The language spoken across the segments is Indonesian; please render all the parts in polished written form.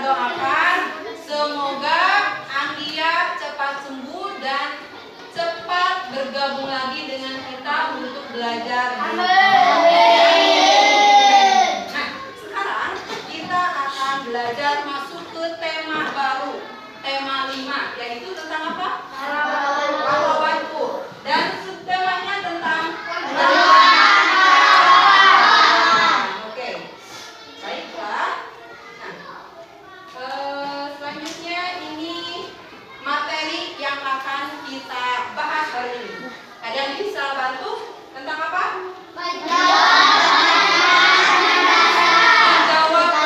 kita doakan semoga Anggia cepat sembuh dan cepat bergabung lagi dengan kita untuk belajar. Nah, sekarang kita akan belajar masuk ke tema baru, tema 5, yaitu tentang apa? Pahlawanku. Dan subtemanya tentang Oke, baiklah. Nah, selanjutnya ini materi yang akan kita bahas hari ini. Ada yang bisa bantu tentang apa? Menjawab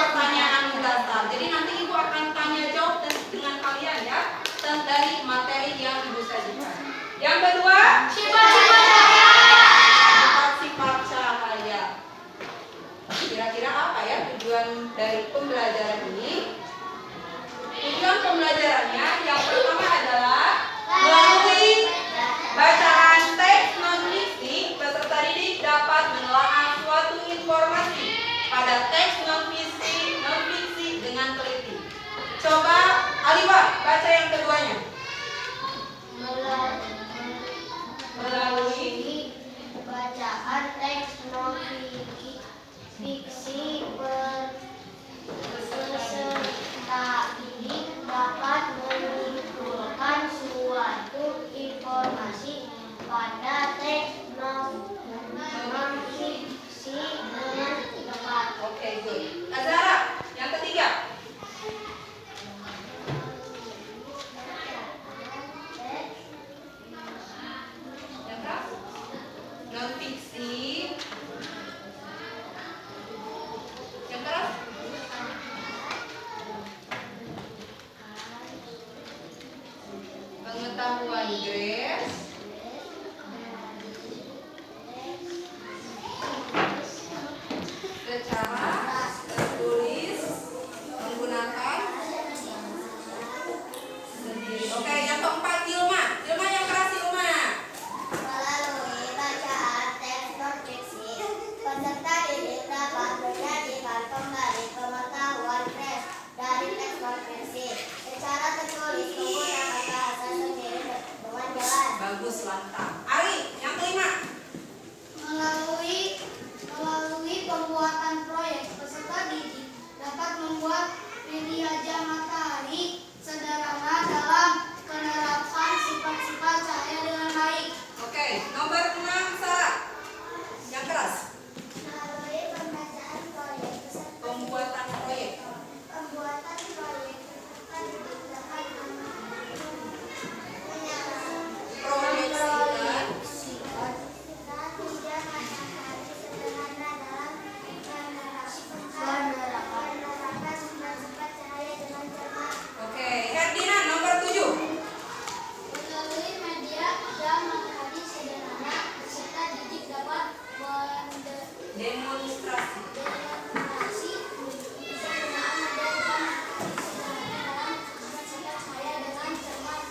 pertanyaan mendasar. Jadi nanti Ibu akan tanya jawab dengan kalian ya, dari materi yang Ibu sajikan. Yang kedua, sifat cahaya. Kira-kira apa ya tujuan dari pembelajaran ini? Tujuan pembelajarannya yang pertama adalah melalui bacaan teks non-fiksi, peserta didik dapat menelaah suatu informasi pada teks non-fiksi dengan teliti. Coba Aliwa baca yang keduanya. Melalui bacaan teks non-fiksi peserta didik dapat menyimpulkan suatu informasi pada teks non-fiksi dengan tepat. Oke, good. Azara, yang ketiga. Yang keras? Non-fiksi. Yang keras? Pengetahuan Grace. Secara tertulis menggunakan sendiri. Oke, yang keempat Ilma. Ilma yang keras Ilma. Melalui bacaan teks non-fiksi, peserta didik dapat menyajikan kembali pengetahuan fresh dari teks non-fiksi secara tertulis menggunakan bahasa sendiri dengan jelas. Bagus, lantang. Ari, yang kelima. Melalui pembuatan proyek, peserta didik dapat membuat miniatur matahari sederhana dalam penerapan sifat-sifat cahaya dengan baik. Oke, nomor 6 Sarah. Yang keras. Melalui pembacaan proyek, Pembuatan proyek. peserta didik dapat Proyeksikan miniatur matahari sederhana dalam penerapan sifat-sifat cahaya dengan cermat. Oke, Herdina nomor 7. Melalui media dan matahari sederhana, peserta didik dapat Demonstrasi. mendemonstrasi penggunaan media dan matahari sederhana dalam sifat-sifat cahaya dengan cermat.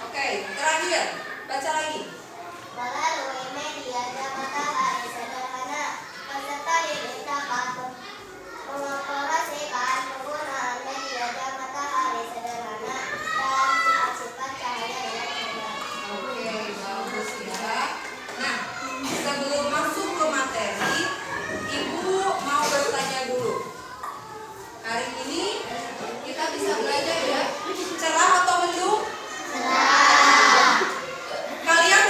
Oke, terakhir. Baca lagi. Melalui media dan matahari sederhana, peserta didik dapat mengoperasikan penggunaan media dan matahari sederhana dalam sifat-sifat cahaya dengan cermat. Oke, bagus ya. Nah, sebelum masuk ke materi, Ibu mau bertanya dulu. Hari ini kita bisa belajar ya. Cerah atau mendung? Cerah. Kalian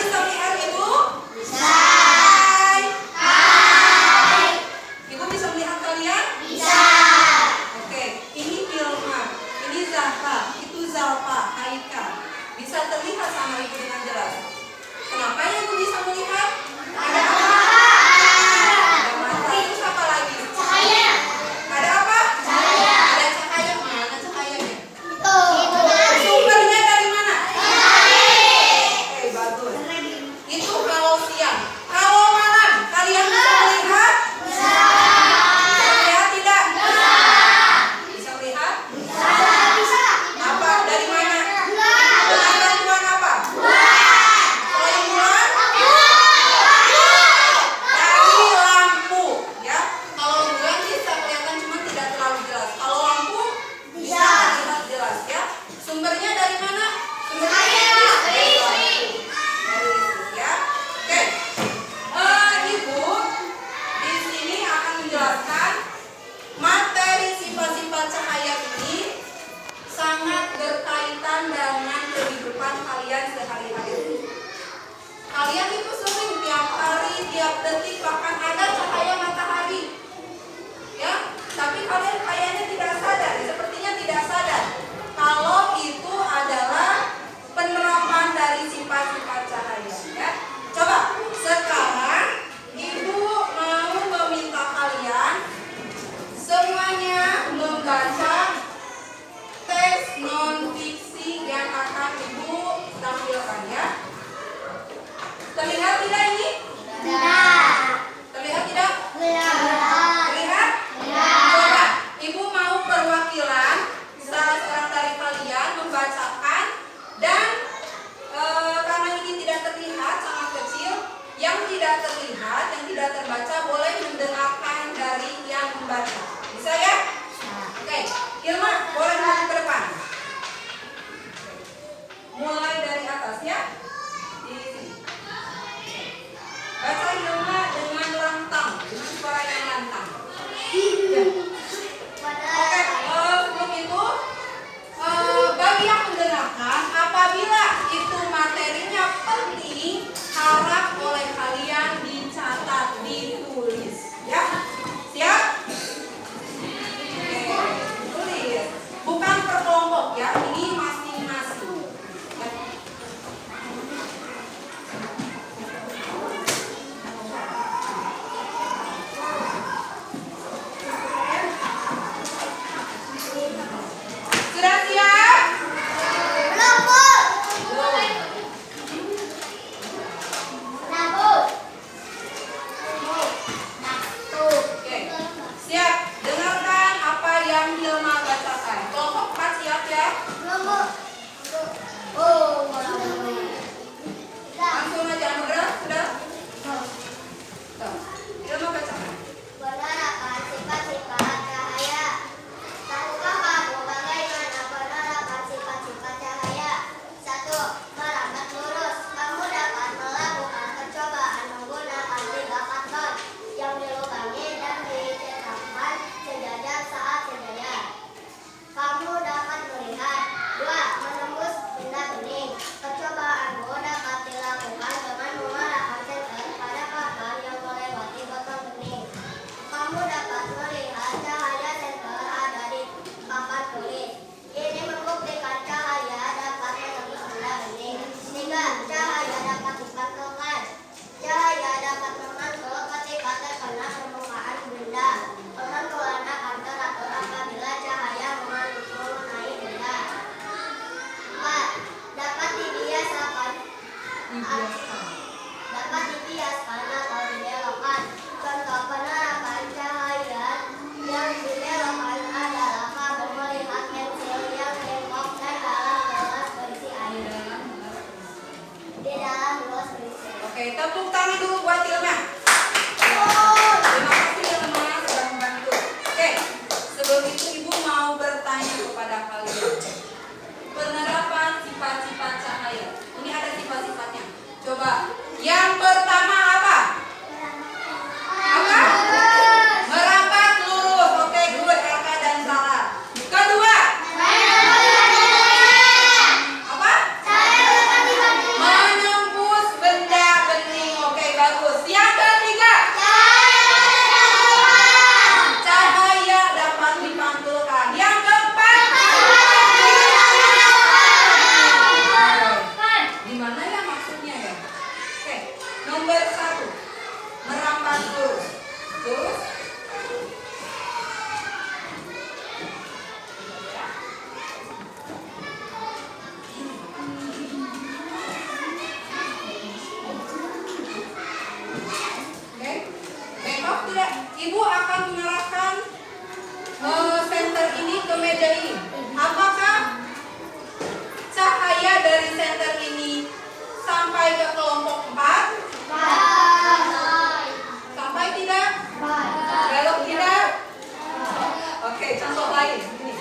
contoh lain ini.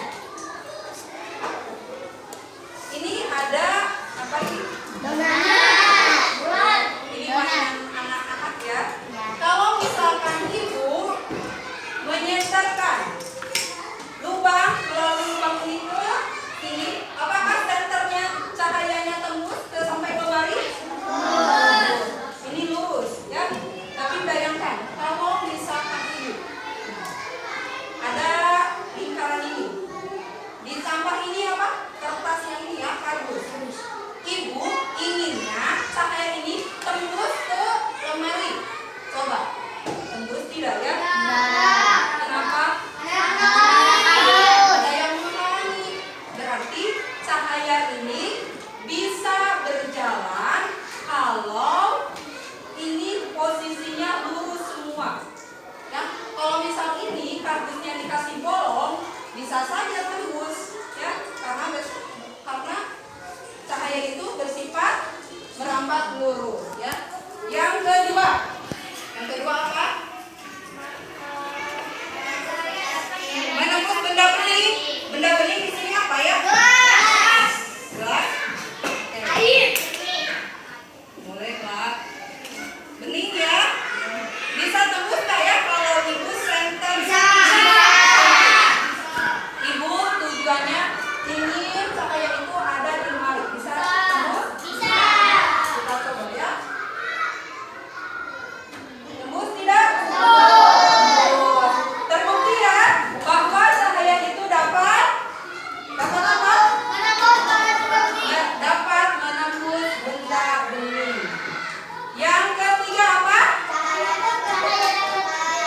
Ini ada apa ini? Ini mainan anak-anak ya. Kalau misalkan ibu menyenterkan lubang melalui lubang ini ke sini, apakah senternya cahayanya tembus ke sampai lemari? Ini lurus ya. Tapi bayangkan kalau misalkan ibu ada lingkaran ini, ditambah ini apa? Kertas yang ini ya, kardus. Ibu inginnya cahaya ini tembus ke lemari. Coba, tembus tidak ya? Kenapa? Ada yang menghalangi. Berarti cahaya ini bisa berjalan kalau ini posisinya lurus semua. Ya, kalau misal ini kardusnya dikasih bolong, bisa saja tembus, ya, karena cahaya itu bersifat merambat lurus, ya. Yang kedua apa? Menembus benda bening. Benda bening di sini apa ya? Gelas. Air. Boleh, Pak. Bening ya. Bisa tembus nggak ya kalau ibu senter? Ibu tujuannya ingin cahaya itu ada di lemari. Bisa tembus? Bisa. Kita coba ya. Tembus tidak? Terbukti ya bahwa cahaya itu dapat apa? Ya, dapat menembus benda bening. Yang ketiga apa?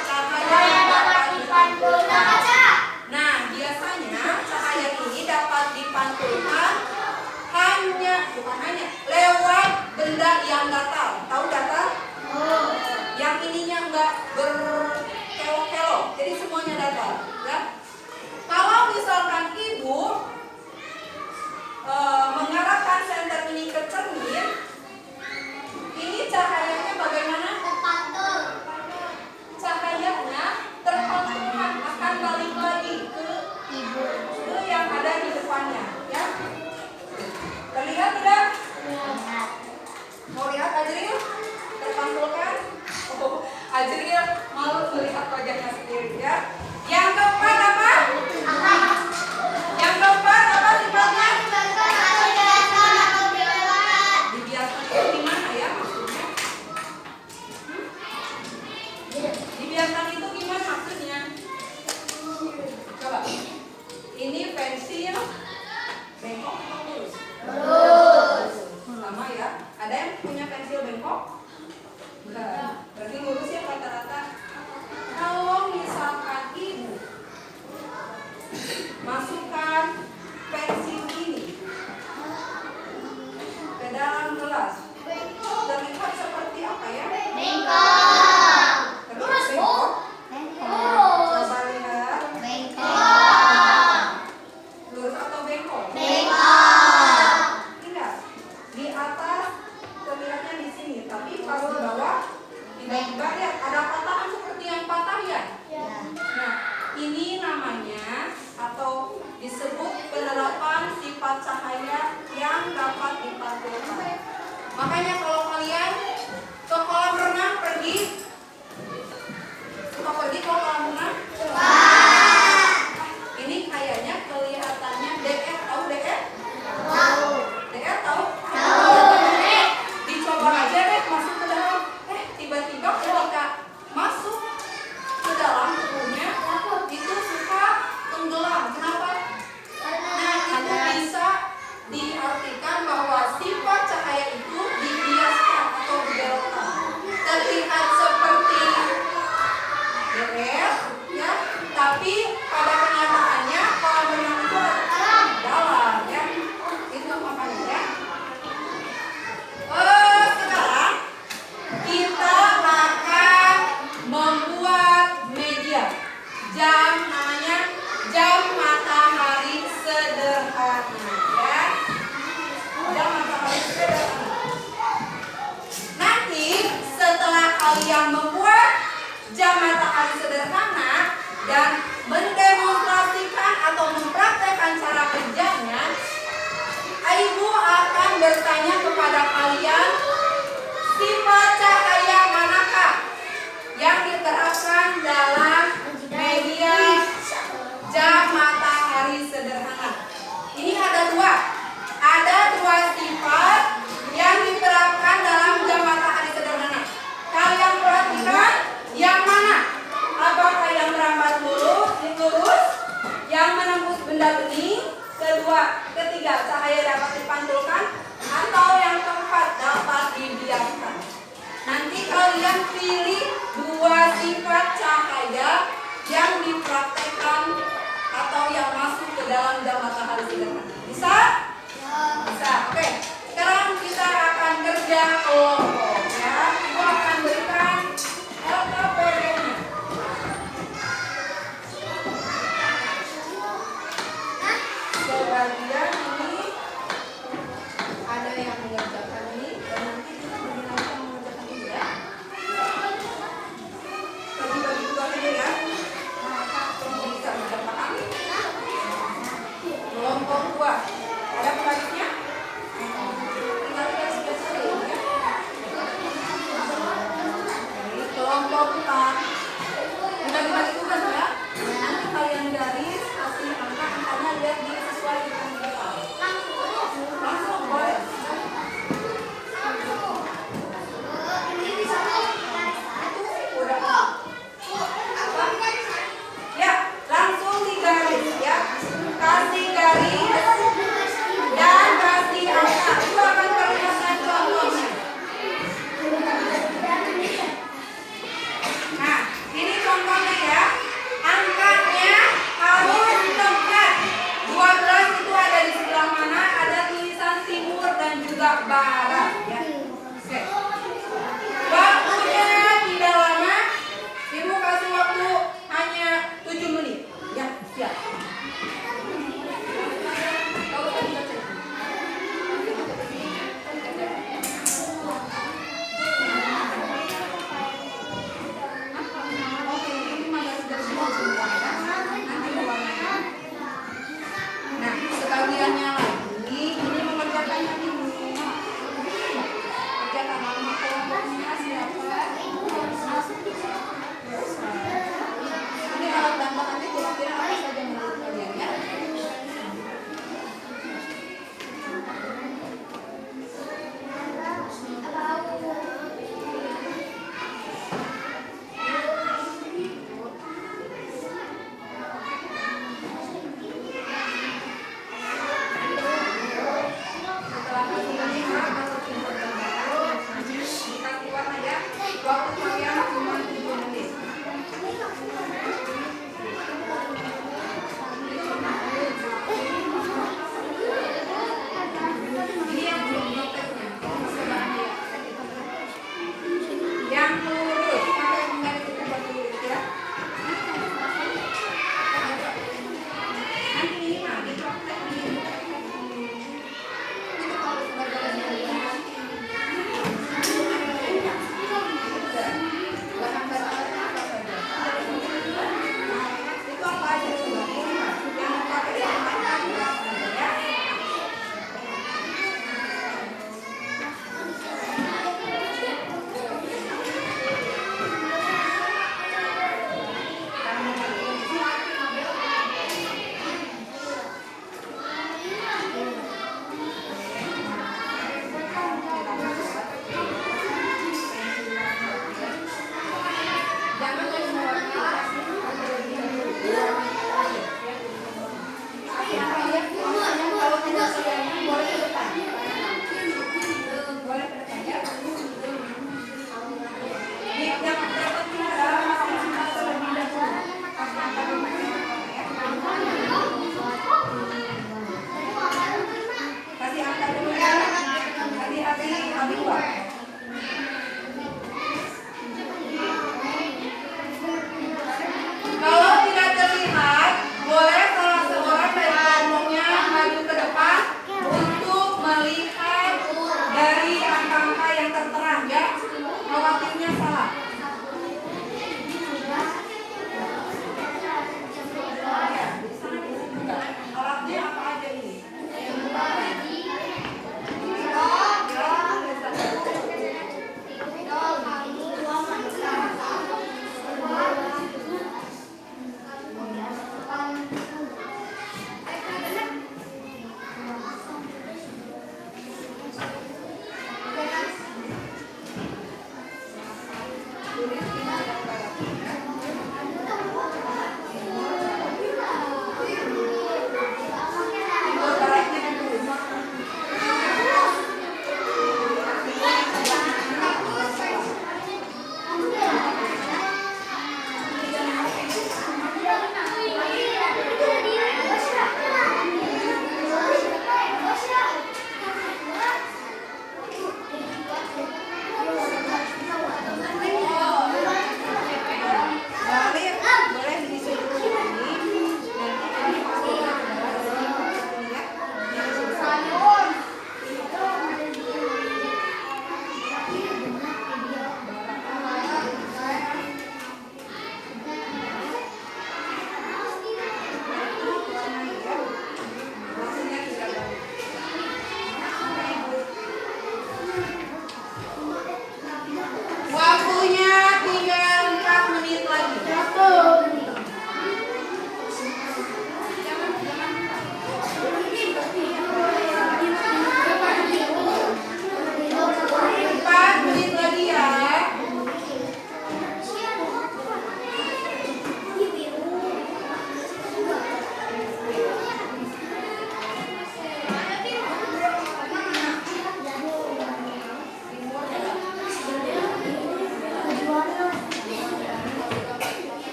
Cahaya dapat dipantulkan. Nah, biasanya cahaya ini dapat dipantulkan bukan hanya lewat benda yang datar. Tahu datar? Yang ininya enggak berkelok-kelok, jadi semuanya datar. Ya. Kalau misalkan ibu mengarahkan senter ini ke cermin, ini cahayanya bagaimana? Cahayanya terpantulkan akan balik lagi ke ibu, ke yang ada di depannya, ya. Terlihat tidak? Mau lihat Ajril? Terpantulkan? Oh, Ajril malu melihat wajahnya sendiri, ya. Yang keempat apa? Yang keempat apa sifatnya? Dibiarkan itu gimana ya maksudnya? Dibiarkan itu gimana maksudnya? Coba. Ini pensil bengkok atau lurus? Sama ya. Ada yang punya pensil bengkok? Enggak. Berarti lurus ya rata-rata. Kalau misalkan ibu masukkan pensil ini ke dalam gelas, terlihat seperti apa ya? Terlihat bengkok. Coba lihat. Lurus atau bengkok? Tidak. Di atas terlihatnya di sini, tapi kalau di bawah tiba-tiba lihat ada patahan seperti yang patah ya. Nah, ini namanya atau disebut penerapan sifat benda bening, ketiga cahaya dapat dipantulkan, atau yang keempat dapat dibiarkan. Nanti kalian pilih dua sifat cahaya yang dipraktekkan atau yang masuk ke dalam jam matahari sederhana. Bisa? Bisa. Oke. Sekarang kita akan kerja kelompok ya. Ibu akan berikan LKPD-nya. Sebagian ini ada yang mengerjakan ini dan nanti sebagian lagi yang mengerjakan ini ya. Bagi-bagi tugasnya ya. Bisa paham? Kelompok 2. Ada pembaginya? Tinggal dikasih ya. Ini kelompok 4. Udah dibagi tugas ya. Nanti kalian garis kasih angka-angkanya lihat di sesuai dengan digital. Langsung boleh. Udah. Apa? Ya, langsung digaris ya. Kasih garis dan kasih angka. Itu akan perlihatkan contohnya. Nah, ini contohnya ya. Angkanya harus tepat. 12 itu ada di sebelah mana? Ada tulisan timur dan juga barat ya. Oke. Waktunya tidak lama. Ibu kasih waktu hanya 7 menit. Ya, siap. Nah, sebagiannya lagi ini mengerjakannya di rumah. Kerjakan nama kelompoknya siapa? Ini alat bantu nanti kira-kira apa saja menurut kalian ya? Setelah kasih angka, masukin ke gambar. Dikasih warna ya. Waktu kalian cuma 7 menit. Ini yang belum prakteknya. Yang lurus, pakai menggaris itu buat lurus ya. Nanti ini mah dipraktek di itu kalau sebagai bahan-bahan apa saja. Itu apa aja coba? Ini mah yang pakai yang makan ya. Jangan kasih warna, kalau tidak selesai boleh ke depan. Boleh ke depan ya. Yang terpenting adalah masing-masing terlebih dahulu. Kasih angka dulu ya. Kasih angka dulu ya. Hati-hati ambil uang. Kalau tidak terlihat, boleh salah seorang dari kelompoknya maju ke depan untuk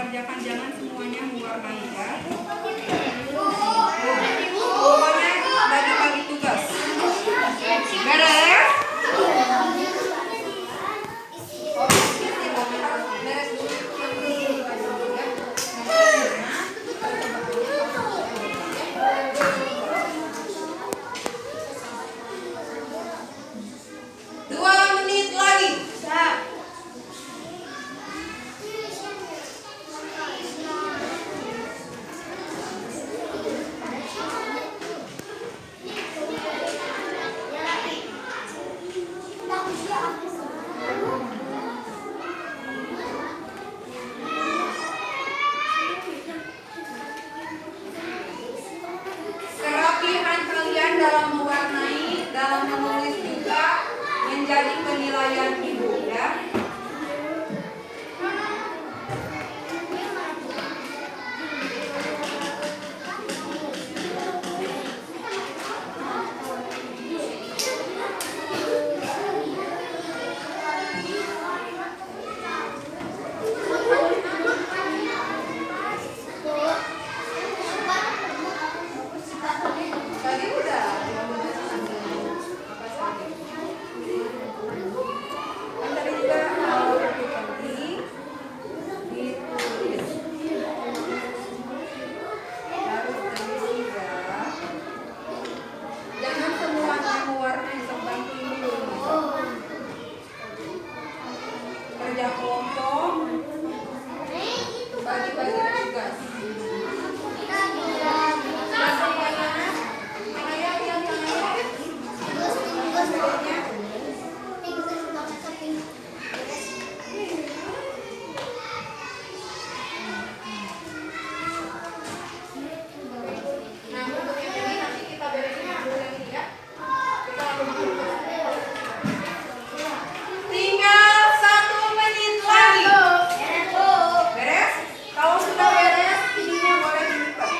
dikerjakan, jangan semuanya mewarnai ya. Pokoknya bagi-bagi tugas. Beres? Beres dulu. Kerapihan kalian dalam mewarnai, dalam menulis juga menjadi penilaian ibu ya. Tadi udah. Kan tadi juga penting ditulis. Harus tulis juga. Jangan semuanya mewarnai, bantuin dulu. Kerja kelompok, bagi-bagi tugas. Tinggal 1 menit lagi. Beres? Kalau sudah beres, ininya boleh dilipat.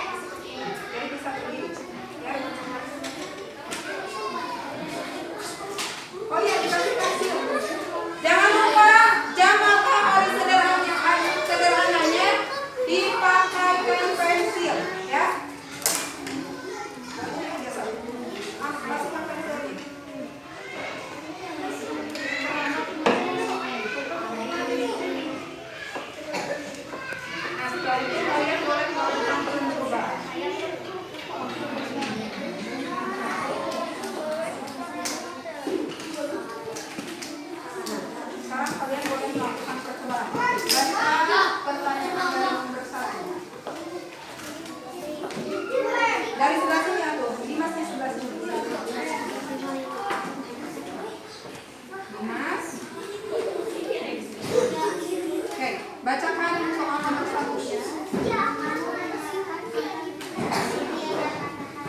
Jadi bisa pergi. Ya. Oh iya, dikasih pensil. Jangan lupa jam matahari sederhananya dipakaikan pensil, ya. Masukkan pensil ini. Nah, setelah itu kalian boleh melakukan perubahan. Sekarang kalian boleh melakukan percobaan. Baca pertanyaan dari nomor 1. Dari sebelah sini aku, Dimasnya sebelah sini. Dimas. Oke, bacakan soal nomor 1 ya.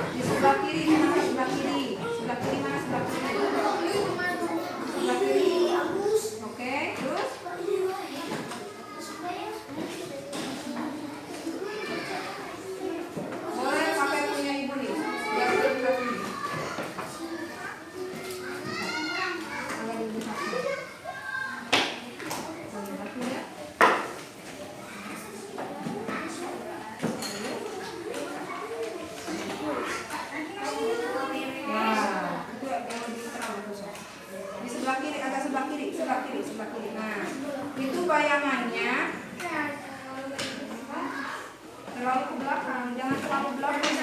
Di sebelah kiri, mana sebelah kiri? Sebelah kiri mana sebelah kiri? Sebelah kiri. Oke, terus? Boleh pakai punya ibu nih. Biar sebelah sini. Boleh ibu pakai. Boleh pakai ya. Di sebelah kiri, agak sebelah kiri. Nah, itu bayangannya terlalu ke belakang, jangan terlalu belakang.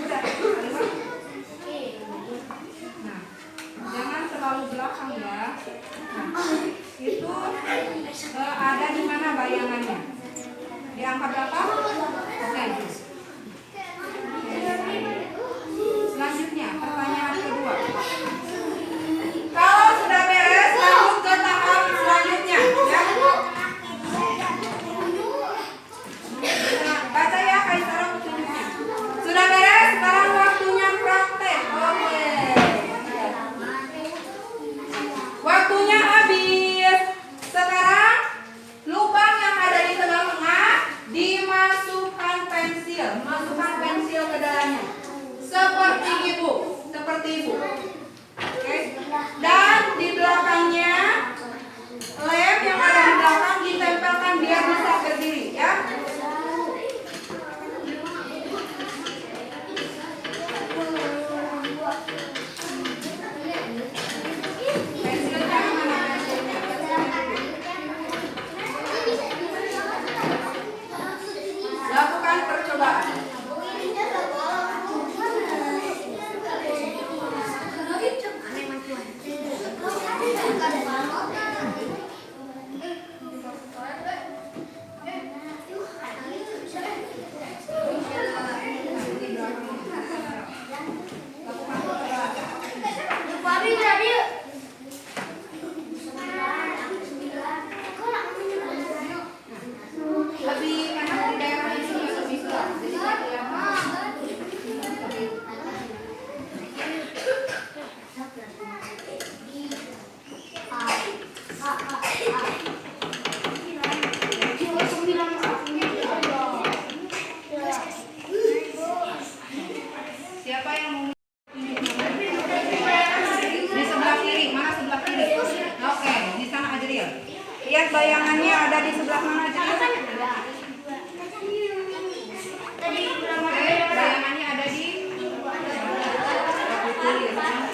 Udah, Alima. Nah, jangan terlalu belakang ya. Nah, itu ada di mana bayangannya? Di angka berapa? Oke. Selanjutnya, pertanyaan kedua. Kalau sudah beres, lanjut ke tahap selanjutnya, ya. Nah, baca ya, Kaisara petunjuknya. Sudah beres, sekarang waktunya praktek. Oke. Waktunya habis. Sekarang lubang yang ada di tengah-tengah dimasukkan pensil. Masukkan pensil ke dalamnya. Seperti ibu. Oke. Dan di belakangnya lem yang ada di belakang ditempelkan biar bisa Lihat bayangannya ada di sebelah mana aja. Bayangannya ada di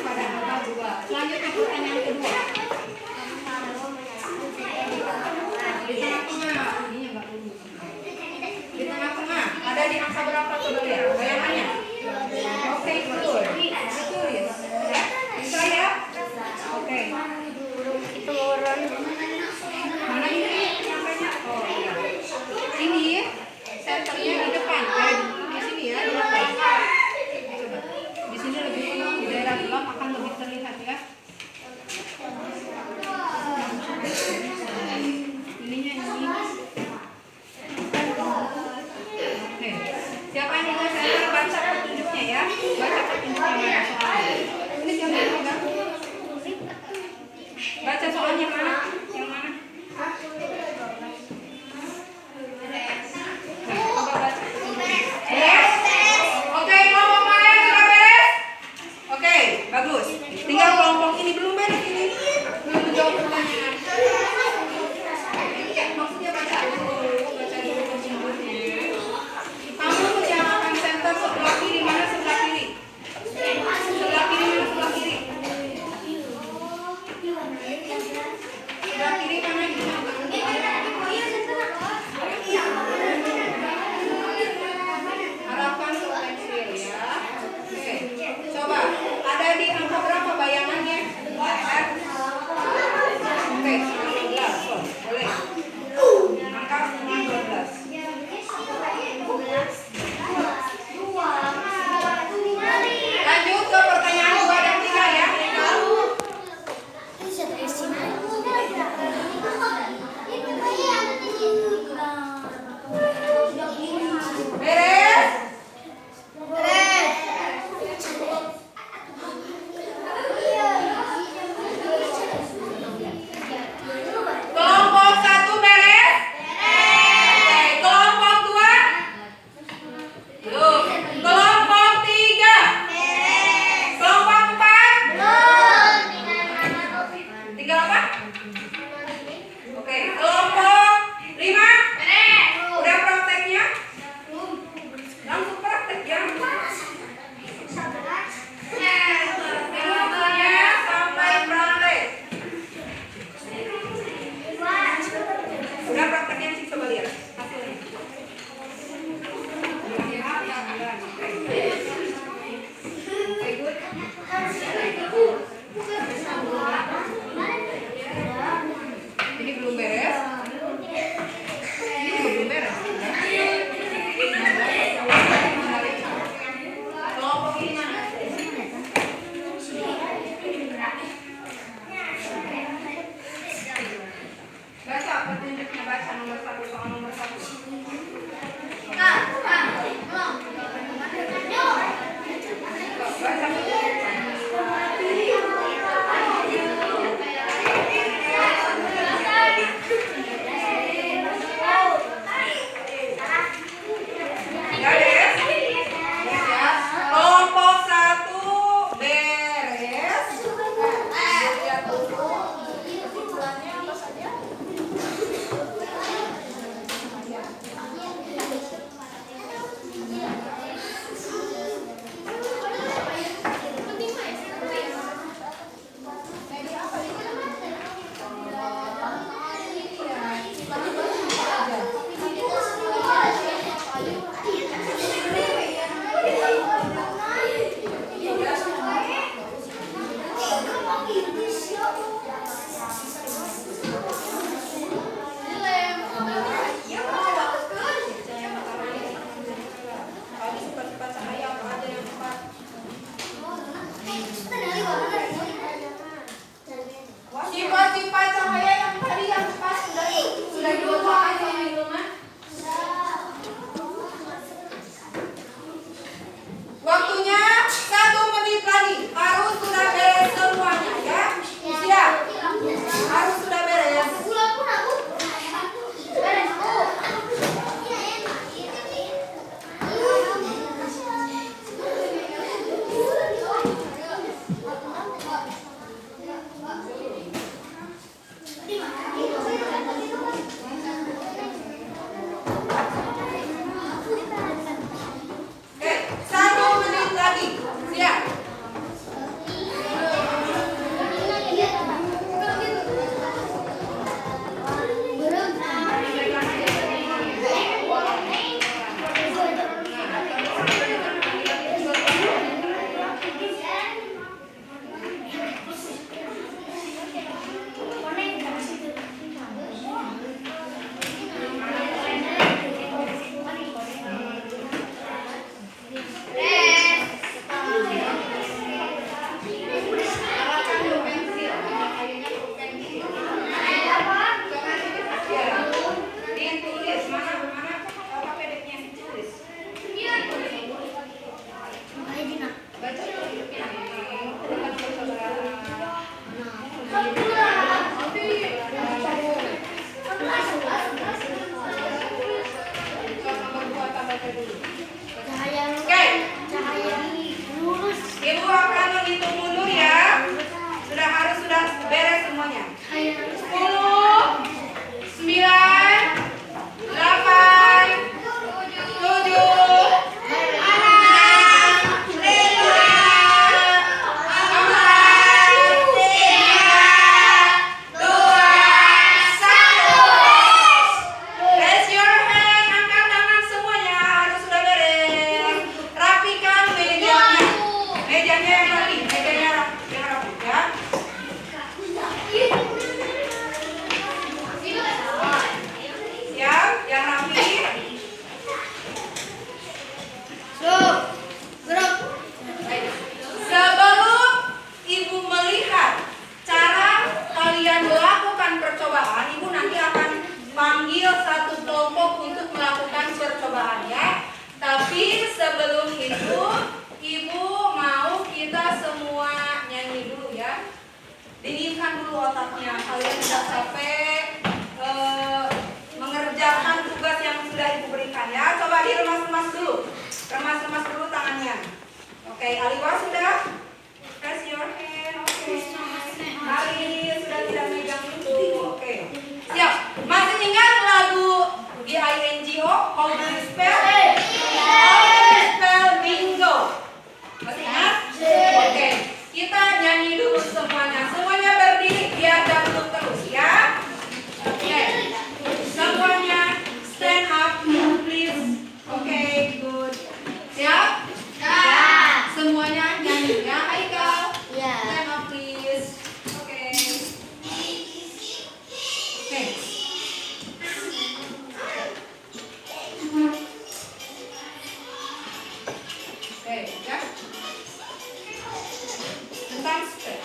pada angka 2. Selanjutnya pertanyaan kedua. Di tengah-tengah, ininya enggak dulu. Di tengah-tengah ada di angka berapa coba lihat bayangannya? Oke, betul. Betul ya. Bisa ya? Oke. Mana ini sampainya? Oh iya. Ini senternya di depan. Di sini ya, di depan. Coba. Di sini lebih penuh, di daerah gelap akan lebih terlihat ya. Ininya ini. Oke. Siapa yang juga saya baca petunjuknya ya? Baca petunjuknya mana soalnya? Ini siapa yang pegang? Baca soalnya mana? Yang mana? Coba baca. Beres? Oke, kelompok mana yang sudah beres? Oke, bagus. Tinggal kelompok ini belum beres ini. Belum menjawab pertanyaan. Iya, maksudnya baca dulu petunjuknya. Kamu menyamakan center sebelah kiri mana sebelah kiri? Sebelah kiri mana sebelah kiri? Sebelah kiri mana di sana? Arahkan ke pensil ya. Oke, coba ada di angka berapa bayangannya? Oke, 12. Boleh. Angka 12. Lanjut ke pertanyaan 2 dan 3 ya. Beres? Kelompok 1 beres? Oke, kelompok 2? Belum. Kelompok 3? Kelompok 4? Tinggal apa? Oke, kelompok 5? Udah prakteknya? Langsung praktek ya? Ilmunya sampai praktek. Udah prakteknya sih, coba lihat hasilnya. Oke, good. Ini belum beres. Ini juga belum beres. Kelompok ini mana? Baca petunjuknya, baca nomor 1 soal nomor 1. Baca beres? Ya. Kelompok 1 beres. Lihat dulu. Kesimpulannya apa saja? Oke, Aliwa sudah? Raise your hand. Oke. Ali sudah tidak megang itu. Oke. Siap. Masih ingat lagu GINGO? How do you spell? How do you spell bingo? Masih ingat? Oke. Kita nyanyi dulu semuanya. Semuanya berdiri biar dangdut terus ya. Oke. Semuanya stand up please. Oke, good. Siap? Semuanya nyanyi ya. Haikal. Stand up please. Oke. Oke. Oke, ya. Tentang step.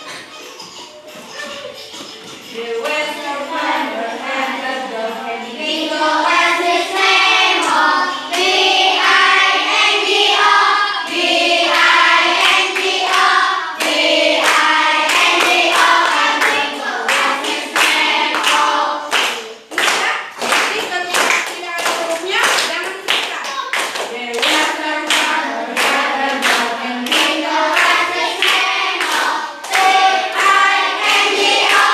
The western wonder and the dog and bingo has its name on B-I-N-G-O, B-I-N-G-O, B-I-N-G-O, and bingo has its name on. Jadi ketika tidak ada hurufnya, jangan cerita. The western wonder and the dog and bingo has its name on B-I-N-G-O.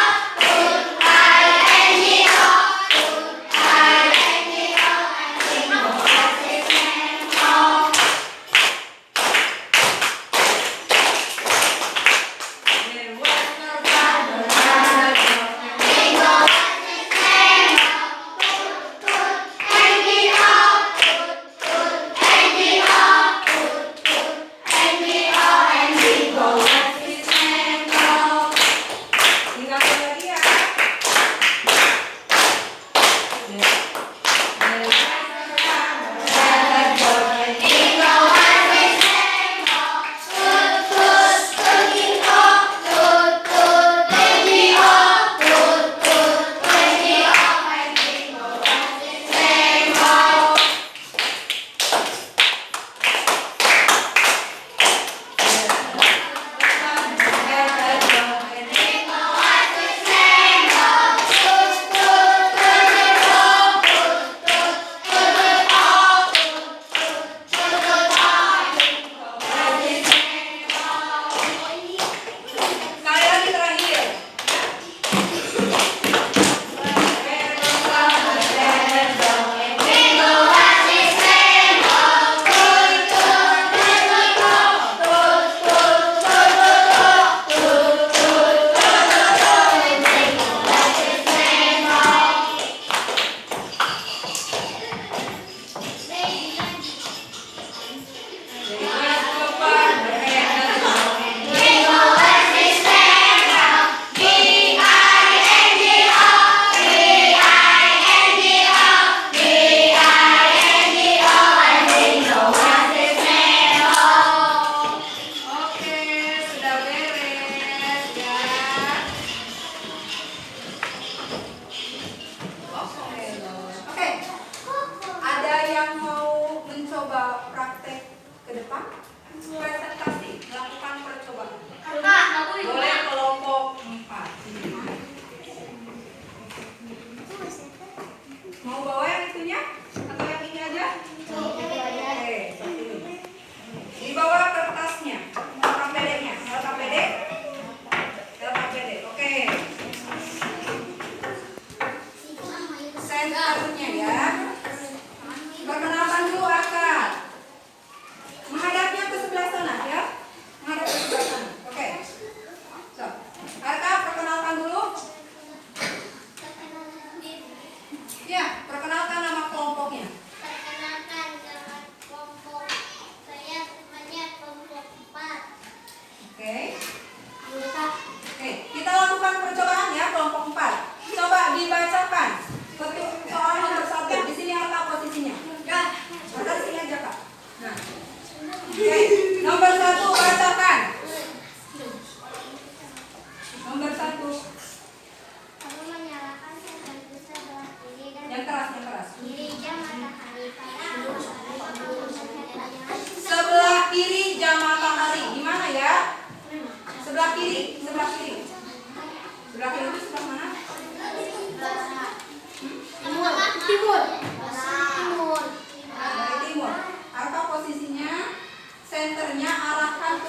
Senternya arahkan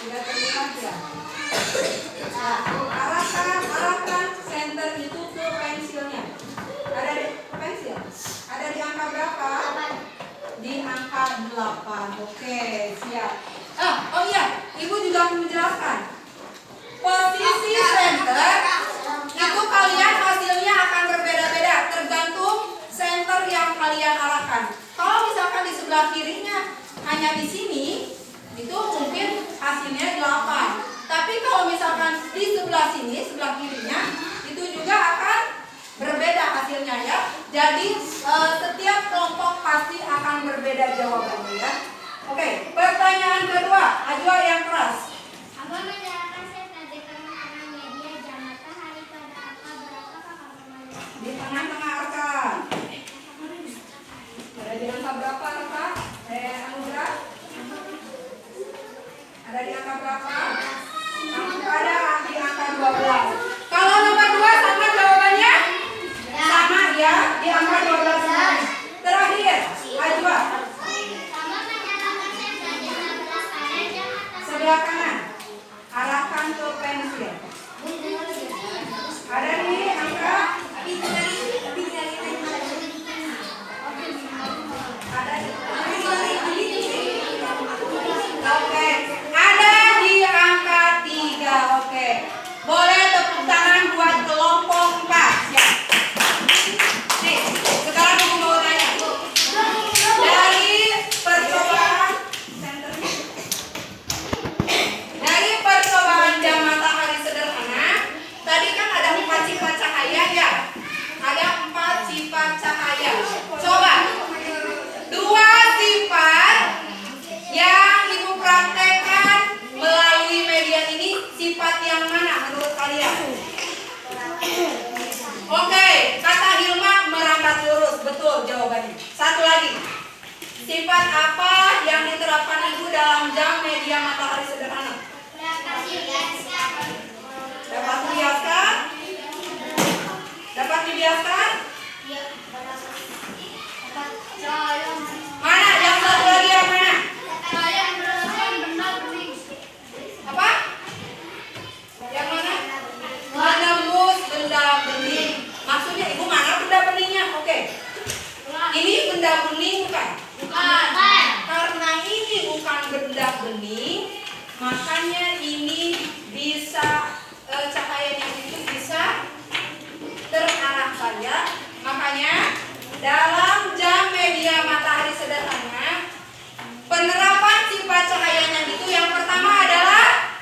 Tidak terlihat ya. Arahkan center itu ke pensilnya. Ada di pensil. Ada di angka berapa? Di angka 8. Oke, siap. Oh iya, Ibu juga menjelaskan. Posisi center itu kalian hasilnya akan berbeda-beda tergantung center yang kalian arahkan. Kalau misalkan di sebelah kirinya hanya di sini, itu mungkin hasilnya 8. Tapi kalau misalkan di sebelah sini, sebelah kirinya, itu juga akan berbeda hasilnya ya. Jadi setiap kelompok pasti akan berbeda jawabannya ya. Oke, pertanyaan kedua, Ajwa yang keras. Abang menjalankan center di tengah-tengah media jam matahari pada angka berapa kakak kemarin? Di tengah-tengah arka. Ada di angka berapa kakak? Anugerah? Ada di angka berapa? Ada di angka 12. Kalau nomor 2 sama jawabannya? Sama ya, di angka 12 semua. Terakhir, Ajwa. Abang menjalankan center di 16 area jam atas. Sebelah kanan. Arahkan ke pensil. Ada di angka Oke, ada di angka 3. Oke. Boleh tepuk tangan buat kelompok 4 ya. Nih, sekarang aku mau tanya. Dari percobaan jam matahari sederhana, tadi kan ada 4 sifat cahaya ya. Ada 4 sifat cahaya. Coba 2 sifat yang Ibu praktekkan melalui media ini, sifat yang mana menurut kalian? Oke, kata Hilma merambat lurus, betul jawabannya. Satu lagi, sifat apa yang diterapkan Ibu dalam jam media matahari sederhana? Dapat dibiaskan? Dapat dibiaskan? Mana? Yang satu lagi yang mana? Apa? Yang mana? Menembus benda bening. Maksudnya Ibu mana benda beningnya? Oke. Ini benda bening bukan? Bukan. Karena ini bukan benda bening, makanya ini bisa cahayanya itu bisa terarahkan ya. Makanya dalam jam media matahari sederhana, penerapan sifat cahayanya itu yang pertama adalah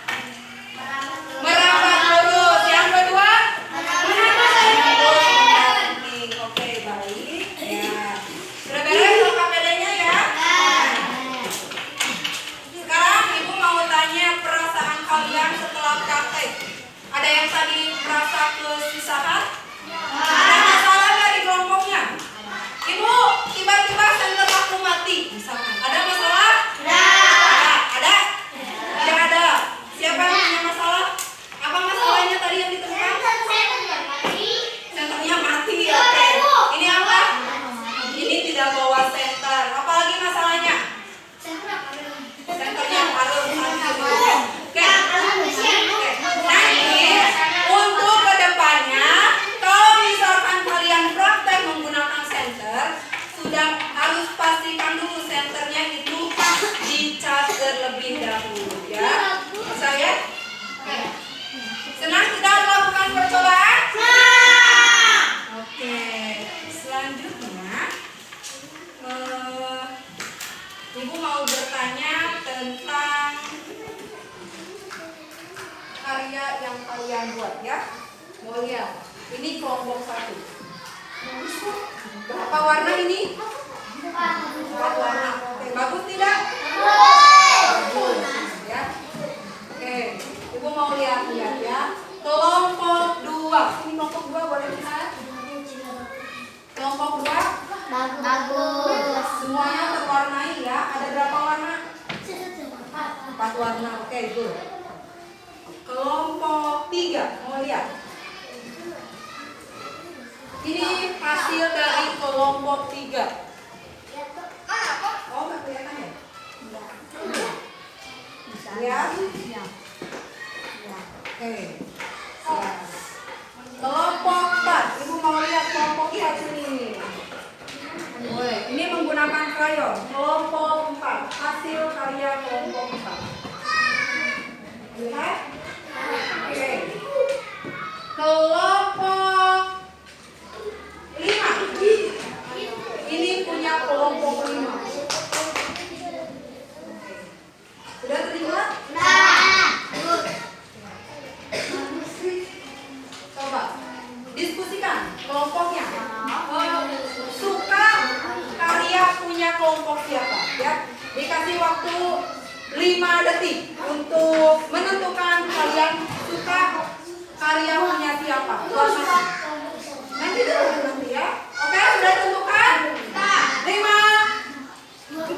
merambat lurus, yang kedua menembus benda bening. Oke, baik ya. Sudah beres lengkap bedanya ya. Sekarang Ibu mau tanya perasaan kalian setelah praktek. Ada yang tadi merasa kesisahan? Ada masalah nggak di kelompoknya? Ibu, tiba-tiba senter aku mati misalkan. Ada masalah? Ada? Tidak ada. Siapa yang punya masalah? Apa masalahnya tadi yang ditemukan? Senternya mati. Oke. Ini apa? Ini tidak bawa senter. Apalagi masalahnya? Senternya harus Oke. Nanti untuk kedepannya, kalau misalkan kalian praktek menggunakan senter, sudah harus pastikan dulu senternya itu dicas terlebih dahulu ya. Bisa ya? Senang tidak melakukan percobaan? Oke. Selanjutnya, Ibu mau bertanya tentang karya yang kalian buat ya. Mau lihat? Ini kelompok 1. Berapa warna ini? 4 warna. Oke, bagus tidak? Bagus ya. Oke, Ibu mau lihat ya. Kelompok 2. Ini kelompok 2 boleh lihat? Kelompok 2 Bagus. semuanya terwarnai ya. Ada berapa warna? 4 warna. Oke, good. Kelompok 3 mau lihat? Ini hasil dari kelompok 3. Oh, nggak kelihatan ya? Bisa. Ya. Oke. Siap. Kelompok 4. Ibu mau lihat kelompok 4 sini. Boleh. Ini menggunakan krayon. Kelompok 4. Hasil karya kelompok 4. Lihat. Oke. Kelompok 5. Ini punya kelompok 5. Sudah terima? Coba diskusikan kelompoknya. Suka karya punya kelompok siapa? Ya, dikasih waktu 5 detik untuk menentukan kalian suka karya punya siapa. Nanti dulu nanti ya. Oke, sudah tentukan? 5, 4,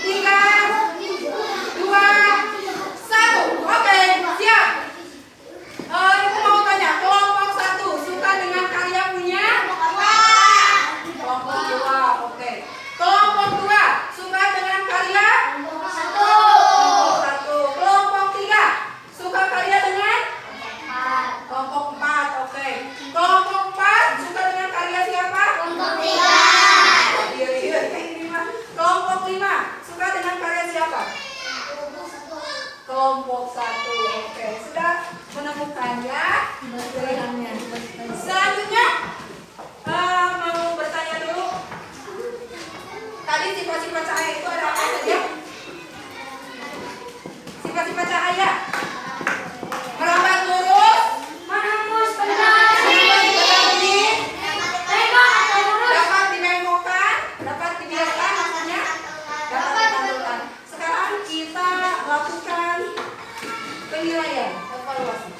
3, 2, 1. Oke, siap. Ibu mau tanya, kelompok 1 suka dengan karya punya? Kelompok 2, oke. Kelompok 2 suka dengan karya? Kelompok 1. Kelompok 3 suka karya dengan? Kelompok 4, oke. Kelompok 4 suka dengan karya siapa? Kelompok 3. Iya, ini mah. Kelompok 5 suka dengan karya siapa? Kelompok 1, oke. Sudah menemukannya pilihannya. Selanjutnya mau bertanya dulu. Tadi sifat-sifat cahaya itu ada apa saja? Sifat-sifat cahaya. Merambat lurus, menembus benda, dapat dibengkokkan, dapat dibiarkan, maksudnya dapat ditampilkan. Sekarang kita lakukan penilaian, evaluasi.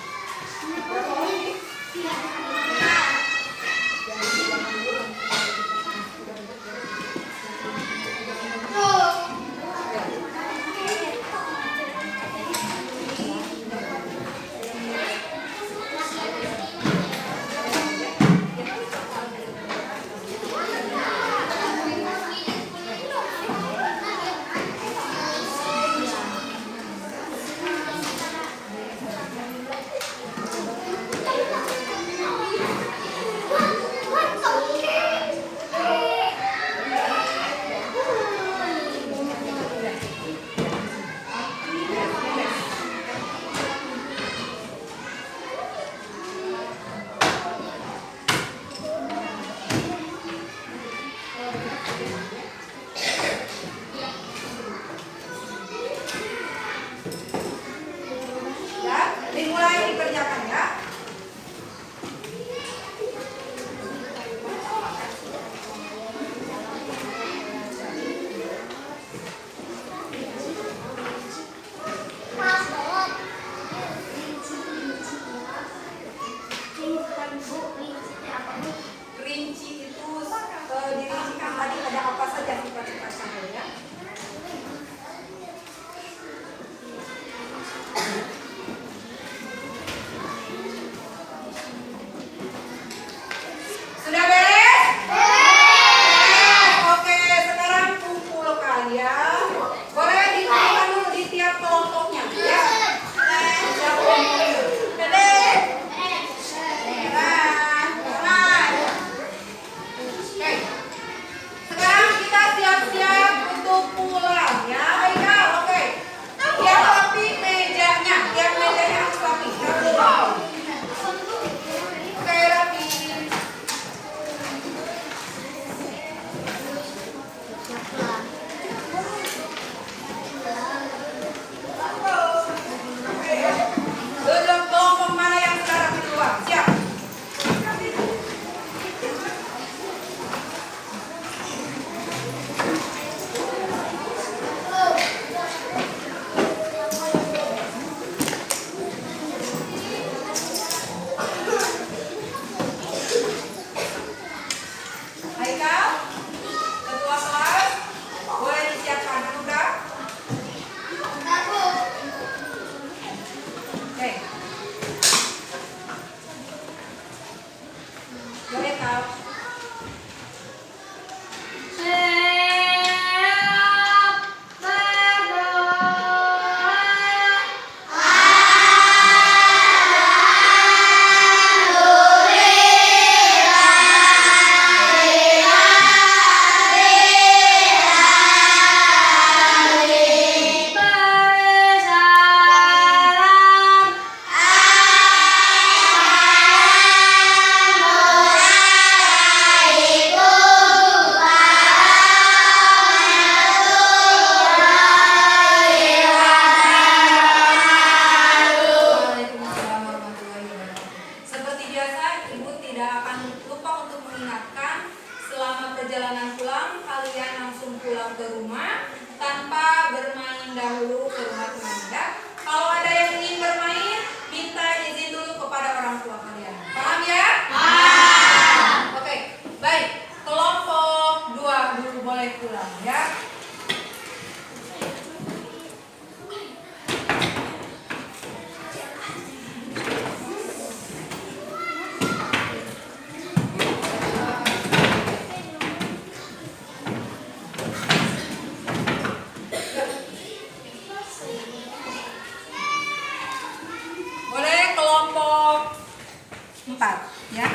4 ya.